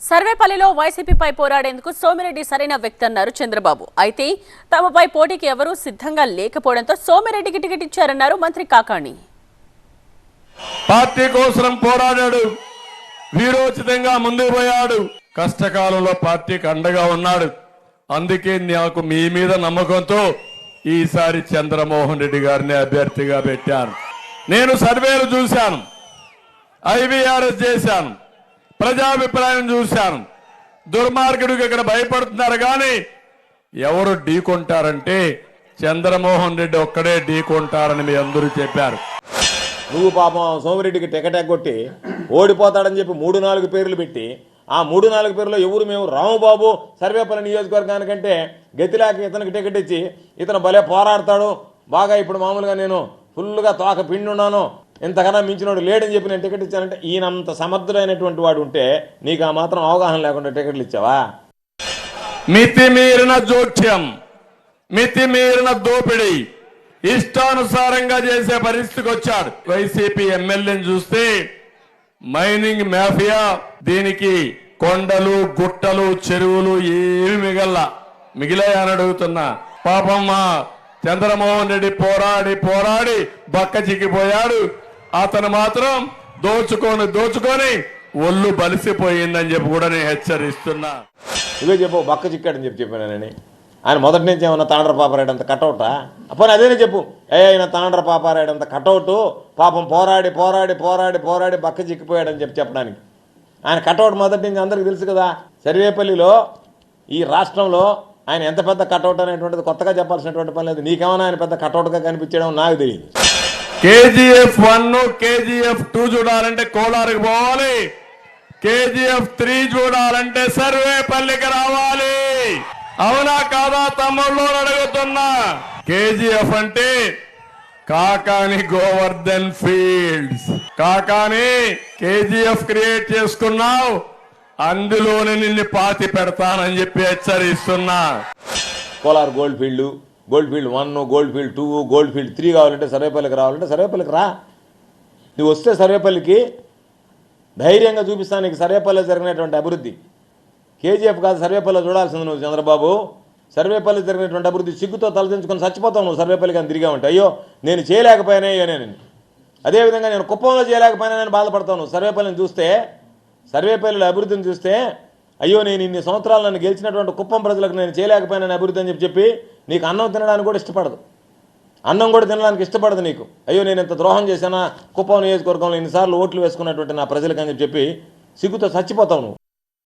సర్వేపల్లిలో వైసీపీపై పోరాడేందుకు సోమిరెడ్డి సరైన వ్యక్తి అన్నారు చంద్రబాబు. అయితే తమపై పోటీకి ఎవరూ సిద్ధంగా లేకపోవడంతో సోమిరెడ్డికి టికెట్ ఇచ్చారన్నారు మంత్రి కాకాణి. పార్టీ కోసం పోరాడాడు, వీరోచితంగా ముందుకు పోయాడు, కష్టకాలంలో పార్టీకి అండగా ఉన్నాడు. అందుకే నాకు మీ మీద నమ్మకంతో ఈసారి చంద్రమోహన్ రెడ్డి గారిని అభ్యర్థిగా పెట్టాను. నేను సర్వేలు చూశాను, ఐవీఆర్ఎస్ చేశాను, ప్రజాభిప్రాయం చూశాను. దుర్మార్గుడికి ఇక్కడ భయపడుతున్నారు కానీ ఎవరు ఢీకొంటారంటే చంద్రమోహన్ రెడ్డి ఒక్కడే ఢీకొంటారని మీ అందరూ చెప్పారు. నువ్వు పాపం సోమిరెడ్డికి టికెట్ ఎగ్గొట్టి ఓడిపోతాడని చెప్పి 3-4 పేర్లు పెట్టి ఆ 3-4 పేర్లో ఎవరు మేము రాముబాబు సర్వేపల్లి నియోజకవర్గానికంటే గతిలేక ఇతనికి టికెట్ ఇచ్చి ఇతను భలే పోరాడతాడు, బాగా ఇప్పుడు మామూలుగా నేను ఫుల్గా తోక పిండి ఉన్నాను, ఇంతకన్నా మించినోడు లేడని చెప్పి నేను టికెట్ ఇచ్చానంటే ఈయనంత సమర్థుడైనటువంటి వాడు ఉంటే నీకు ఆ మాత్రం అవగాహన లేకుండా టికెట్లు ఇచ్చావా? మితిమీరిన జోక్యం, మితిమీరిన దోపిడీ, ఇష్టానుసారంగా చేసే పరిస్థితికి వచ్చాడు. వైసీపీ ఎమ్మెల్యేని చూస్తే మైనింగ్ మాఫియా, దీనికి కొండలు గుట్టలు చెరువులు ఏమి మిగిలాయని అడుగుతున్నా. పాపం మా చంద్రమోహన్ రెడ్డి పోరాడి పోరాడి బక్క చిక్కిపోయాడు. అతను మాత్రం దోచుకొని ఒళ్ళు బలిసిపోయిందని చెప్పి కూడా నేను హెచ్చరిస్తున్నా. ఇవే చెప్పు, బక్క చిక్కాడని చెప్పానని. ఆయన మొదటి నుంచి ఏమన్నా తాండ్ర పాపారాయడంత కటౌటా? అప్పుడు అదేనే చెప్పు, ఆయన తాండ్ర పాపారాయడంత కటౌటు, పాపం పోరాడి పోరాడి పోరాడి పోరాడి బక్క చిక్కిపోయాడని చెప్పడానికి ఆయన కటౌట్ మొదటి నుంచి అందరికీ తెలుసు కదా. సర్వేపల్లిలో ఈ రాష్ట్రంలో ఆయన ఎంత పెద్ద కటౌట్ అనేటువంటిది కొత్తగా చెప్పాల్సినటువంటి పని లేదు. నీకేమైనా ఆయన పెద్ద కటౌట్గా కనిపించడం నాకు తెలియదు. KGF 1 KGF 2 చూడాలంటే కోలారుకి పోవాలి, KGF 3 చూడాలంటే సర్వేపల్లికి రావాలి. అవునా కాదా తమ్ముళ్ళు అడుగుతున్నా. KGF అంటే Kakani Govardhan fields, Kakani KGF create చేసుకున్నావు, అందులోనే నిన్ను పాతి పెడతానని చెప్పి హెచ్చరిస్తున్నా. Kolar gold field 1, gold field 2, gold field 3 కావాలంటే సర్వేపల్లికి రావాలంటే సర్వేపల్లికి రా. నువ్వు వస్తే సర్వేపల్లికి ధైర్యంగా చూపిస్తాను నీకు సర్వేపల్లి జరిగినటువంటి అభివృద్ధి. KGF కాదు సర్వేపల్లి చూడాల్సింది నువ్వు చంద్రబాబు. సర్వేపల్లి జరిగినటువంటి అభివృద్ధి సిగ్గుతో తలదించుకొని చచ్చిపోతావు నువ్వు సర్వేపల్లికి అని తిరిగా ఉంటావు. అయ్యో నేను చేయలేకపోయినా నేను, అదేవిధంగా నేను కుప్పంలో చేయలేకపోయినా నేను బాధపడతాను. సర్వేపల్లిని చూస్తే, సర్వేపల్లిలో అభివృద్ధిని చూస్తే అయ్యో నేను ఇన్ని సంవత్సరాలు నన్ను గెలిచినటువంటి కుప్పం ప్రజలకు నేను చేయలేకపోయినా అభివృద్ధి అని చెప్పి నీకు అన్నం తినడానికి కూడా ఇష్టపడదు, అన్నం కూడా తినడానికి ఇష్టపడదు నీకు. అయ్యో నేను ఇంత ద్రోహం చేశానా కుప్పం నియోజకవర్గంలో ఇన్నిసార్లు ఓట్లు వేసుకున్నటువంటి నా ప్రజలకు అని చెప్పి సిగ్గుతో చచ్చిపోతావు నువ్వు.